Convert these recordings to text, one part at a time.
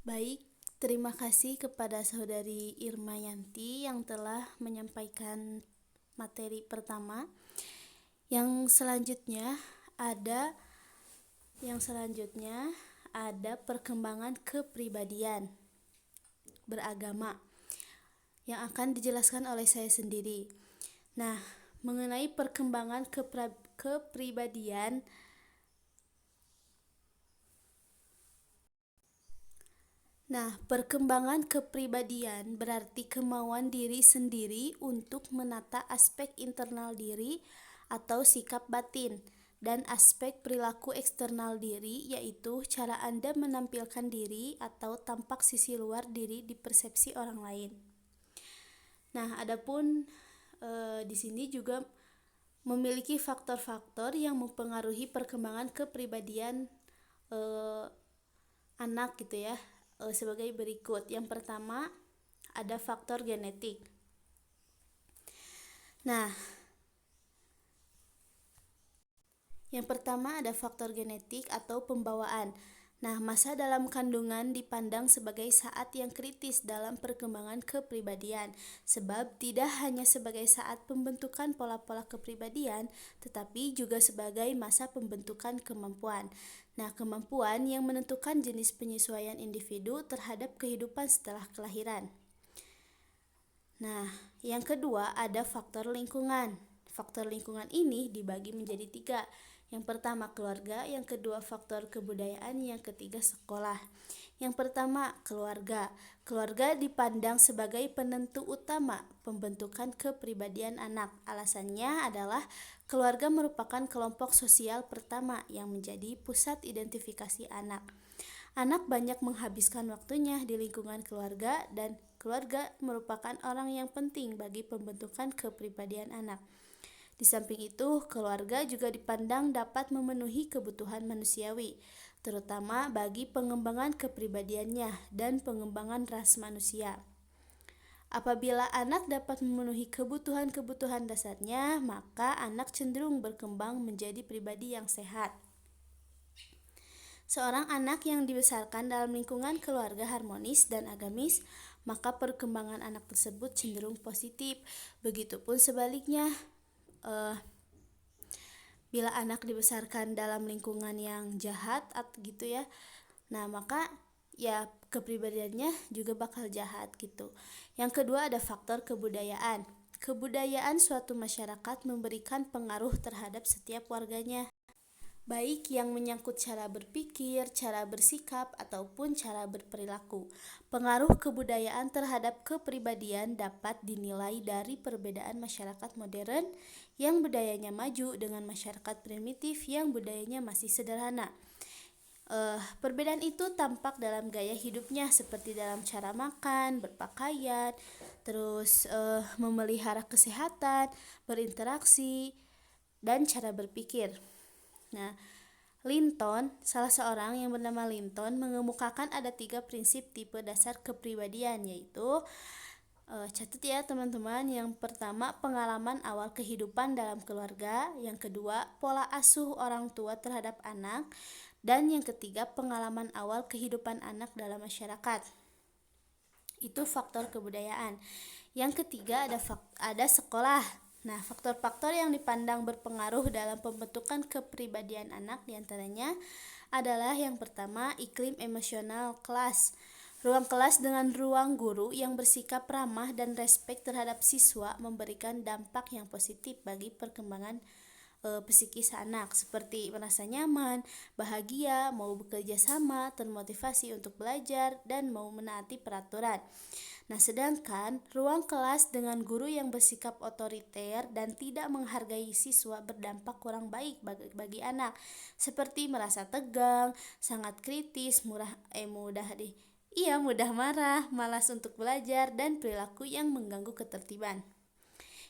Baik, terima kasih kepada Saudari Irma Yanti yang telah menyampaikan materi pertama. Yang selanjutnya ada perkembangan kepribadian beragama yang akan dijelaskan oleh saya sendiri. Nah, mengenai perkembangan kepribadian, perkembangan kepribadian berarti kemauan diri sendiri untuk menata aspek internal diri atau sikap batin dan aspek perilaku eksternal diri, yaitu cara Anda menampilkan diri atau tampak sisi luar diri di persepsi orang lain. Nah, adapun di sini juga memiliki faktor-faktor yang mempengaruhi perkembangan kepribadian anak gitu ya, sebagai berikut. Yang pertama ada faktor genetik. Nah, yang pertama ada faktor genetik atau pembawaan. Nah, masa dalam kandungan dipandang sebagai saat yang kritis dalam perkembangan kepribadian, sebab tidak hanya sebagai saat pembentukan pola-pola kepribadian, tetapi juga sebagai masa pembentukan kemampuan. Nah, kemampuan yang menentukan jenis penyesuaian individu terhadap kehidupan setelah kelahiran. Nah, yang kedua ada faktor lingkungan. Faktor lingkungan ini dibagi menjadi 3. Yang pertama keluarga, yang kedua faktor kebudayaan, yang ketiga sekolah. Yang pertama keluarga. Keluarga dipandang sebagai penentu utama pembentukan kepribadian anak. Alasannya adalah keluarga merupakan kelompok sosial pertama yang menjadi pusat identifikasi anak. Anak banyak menghabiskan waktunya di lingkungan keluarga dan keluarga merupakan orang yang penting bagi pembentukan kepribadian anak. Di samping itu, keluarga juga dipandang dapat memenuhi kebutuhan manusiawi, terutama bagi pengembangan kepribadiannya dan pengembangan ras manusia. Apabila anak dapat memenuhi kebutuhan-kebutuhan dasarnya, maka anak cenderung berkembang menjadi pribadi yang sehat. Seorang anak yang dibesarkan dalam lingkungan keluarga harmonis dan agamis, maka perkembangan anak tersebut cenderung positif. Begitupun sebaliknya, bila anak dibesarkan dalam lingkungan yang jahat gitu ya, nah maka ya kepribadiannya juga bakal jahat gitu. Yang kedua ada faktor kebudayaan. Kebudayaan suatu masyarakat memberikan pengaruh terhadap setiap warganya, baik yang menyangkut cara berpikir, cara bersikap, ataupun cara berperilaku. Pengaruh kebudayaan terhadap kepribadian dapat dinilai dari perbedaan masyarakat modern yang budayanya maju dengan masyarakat primitif yang budayanya masih sederhana. Perbedaan itu tampak dalam gaya hidupnya, seperti dalam cara makan, berpakaian, terus memelihara kesehatan, berinteraksi, dan cara berpikir. Nah, salah seorang yang bernama Linton mengemukakan ada 3 prinsip tipe dasar kepribadian, yaitu catat ya teman-teman. Yang pertama pengalaman awal kehidupan dalam keluarga, yang kedua pola asuh orang tua terhadap anak, dan yang ketiga pengalaman awal kehidupan anak dalam masyarakat. Itu faktor kebudayaan. Yang ketiga ada sekolah. Nah, faktor-faktor yang dipandang berpengaruh dalam pembentukan kepribadian anak diantaranya adalah yang pertama iklim emosional kelas. Ruang kelas dengan ruang guru yang bersikap ramah dan respek terhadap siswa memberikan dampak yang positif bagi perkembangan psikis anak, seperti merasa nyaman, bahagia, mau bekerja sama, termotivasi untuk belajar, dan mau menaati peraturan. Nah, sedangkan ruang kelas dengan guru yang bersikap otoriter dan tidak menghargai siswa berdampak kurang baik bagi anak, seperti merasa tegang, sangat kritis, mudah marah, malas untuk belajar, dan perilaku yang mengganggu ketertiban.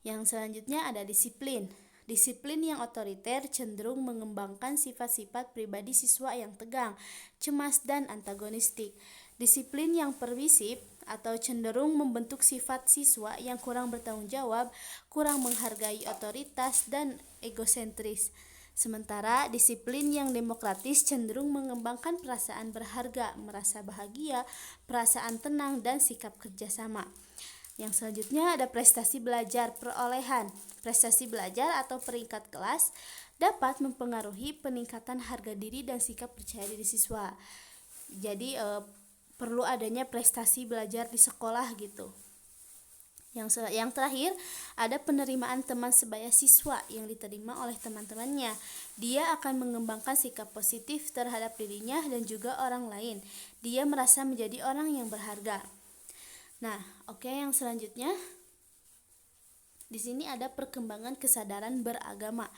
Yang selanjutnya ada disiplin. Disiplin yang otoriter cenderung mengembangkan sifat-sifat pribadi siswa yang tegang, cemas, dan antagonistik. Disiplin yang permisif atau cenderung membentuk sifat siswa yang kurang bertanggung jawab, kurang menghargai otoritas, dan egosentris. Sementara disiplin yang demokratis cenderung mengembangkan perasaan berharga, merasa bahagia, perasaan tenang, dan sikap kerjasama. Yang selanjutnya ada prestasi belajar perolehan. Prestasi belajar atau peringkat kelas dapat mempengaruhi peningkatan harga diri dan sikap percaya diri siswa. Jadi perlu adanya prestasi belajar di sekolah gitu. Yang terakhir ada penerimaan teman sebaya siswa yang diterima oleh teman-temannya. Dia akan mengembangkan sikap positif terhadap dirinya dan juga orang lain. Dia merasa menjadi orang yang berharga. Nah, oke, yang selanjutnya di sini ada perkembangan kesadaran beragama.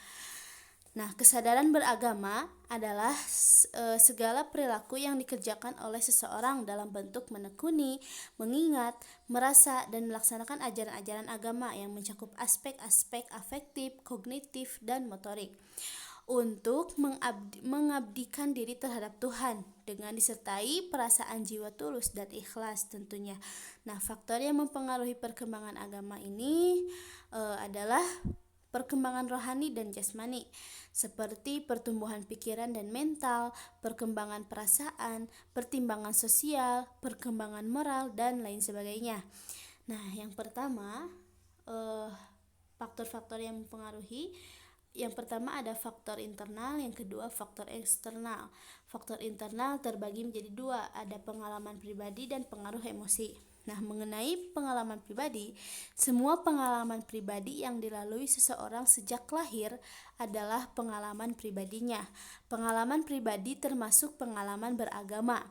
Nah, kesadaran beragama adalah segala perilaku yang dikerjakan oleh seseorang dalam bentuk menekuni, mengingat, merasa, dan melaksanakan ajaran-ajaran agama yang mencakup aspek-aspek afektif, kognitif, dan motorik untuk mengabdikan diri terhadap Tuhan dengan disertai perasaan jiwa tulus dan ikhlas tentunya. Nah, faktor yang mempengaruhi perkembangan agama ini adalah perkembangan rohani dan jasmani, seperti pertumbuhan pikiran dan mental, perkembangan perasaan, pertimbangan sosial, perkembangan moral, dan lain sebagainya. Nah, yang pertama, faktor-faktor yang mempengaruhi. Yang pertama ada faktor internal, yang kedua faktor eksternal. Faktor internal terbagi menjadi dua, ada pengalaman pribadi dan pengaruh emosi. Nah, mengenai pengalaman pribadi, semua pengalaman pribadi yang dilalui seseorang sejak lahir adalah pengalaman pribadinya. Pengalaman pribadi termasuk pengalaman beragama.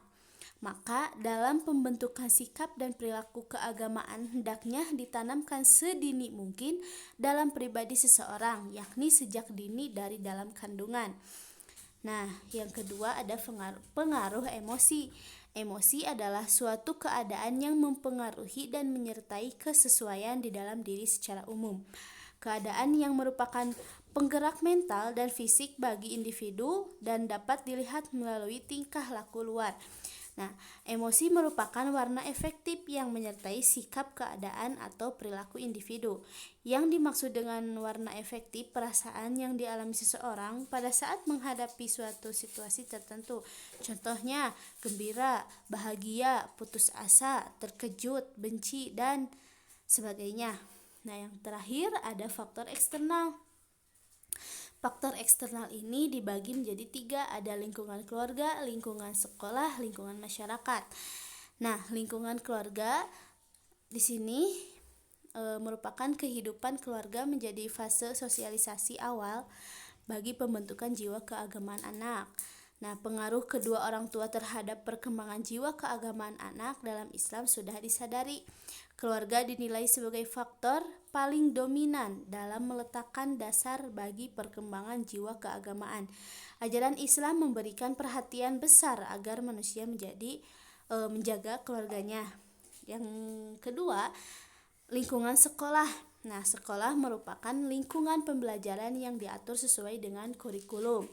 Maka dalam pembentukan sikap dan perilaku keagamaan hendaknya ditanamkan sedini mungkin dalam pribadi seseorang, yakni sejak dini dari dalam kandungan. Nah, yang kedua ada pengaruh emosi. Emosi adalah suatu keadaan yang mempengaruhi dan menyertai kesesuaian di dalam diri secara umum. Keadaan yang merupakan penggerak mental dan fisik bagi individu dan dapat dilihat melalui tingkah laku luar. Nah, emosi merupakan warna efektif yang menyertai sikap, keadaan, atau perilaku individu. Yang dimaksud dengan warna efektif, perasaan yang dialami seseorang pada saat menghadapi suatu situasi tertentu. Contohnya, gembira, bahagia, putus asa, terkejut, benci, dan sebagainya. Nah, yang terakhir ada faktor eksternal. Faktor eksternal ini dibagi menjadi tiga, ada lingkungan keluarga, lingkungan sekolah, lingkungan masyarakat. Nah, lingkungan keluarga di sini merupakan kehidupan keluarga menjadi fase sosialisasi awal bagi pembentukan jiwa keagamaan anak. Nah, pengaruh kedua orang tua terhadap perkembangan jiwa keagamaan anak dalam Islam sudah disadari. Keluarga dinilai sebagai faktor paling dominan dalam meletakkan dasar bagi perkembangan jiwa keagamaan. Ajaran Islam memberikan perhatian besar agar manusia menjaga keluarganya. Yang kedua, lingkungan sekolah. Nah, sekolah merupakan lingkungan pembelajaran yang diatur sesuai dengan kurikulum.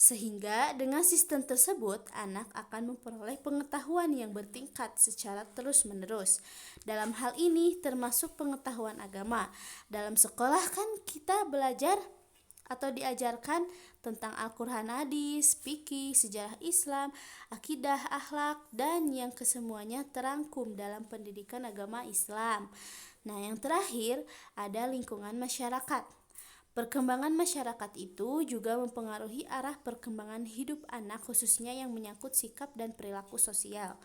Sehingga dengan sistem tersebut, anak akan memperoleh pengetahuan yang bertingkat secara terus-menerus. Dalam hal ini termasuk pengetahuan agama. Dalam sekolah kan kita belajar atau diajarkan tentang Al-Quran, hadis, fikih, sejarah Islam, akidah, akhlak, dan yang kesemuanya terangkum dalam pendidikan agama Islam. Nah, yang terakhir ada lingkungan masyarakat. Perkembangan masyarakat itu juga mempengaruhi arah perkembangan hidup anak, khususnya yang menyangkut sikap dan perilaku sosial.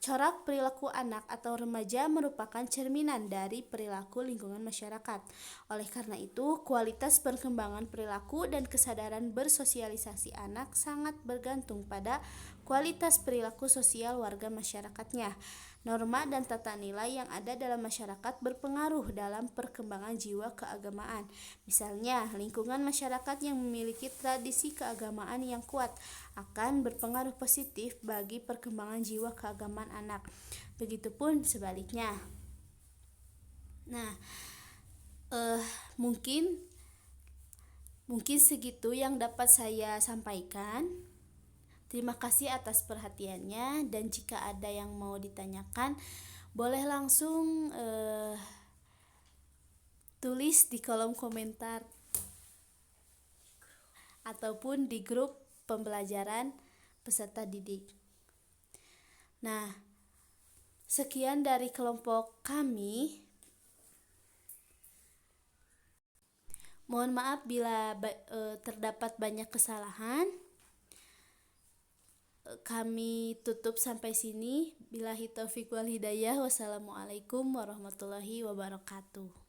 Corak perilaku anak atau remaja merupakan cerminan dari perilaku lingkungan masyarakat. Oleh karena itu, kualitas perkembangan perilaku dan kesadaran bersosialisasi anak sangat bergantung pada kualitas perilaku sosial warga masyarakatnya. Norma dan tata nilai yang ada dalam masyarakat berpengaruh dalam perkembangan jiwa keagamaan. Misalnya, lingkungan masyarakat yang memiliki tradisi keagamaan yang kuat akan berpengaruh positif bagi perkembangan jiwa keagamaan anak. Begitupun sebaliknya. Nah, mungkin segitu yang dapat saya sampaikan. Terima kasih atas perhatiannya, dan jika ada yang mau ditanyakan, boleh langsung tulis di kolom komentar. ataupun di grup pembelajaran peserta didik. Nah, sekian dari kelompok kami. Mohon maaf bila terdapat banyak kesalahan. Kami tutup sampai sini. Billahi taufiq wal hidayah. Wassalamualaikum warahmatullahi wabarakatuh.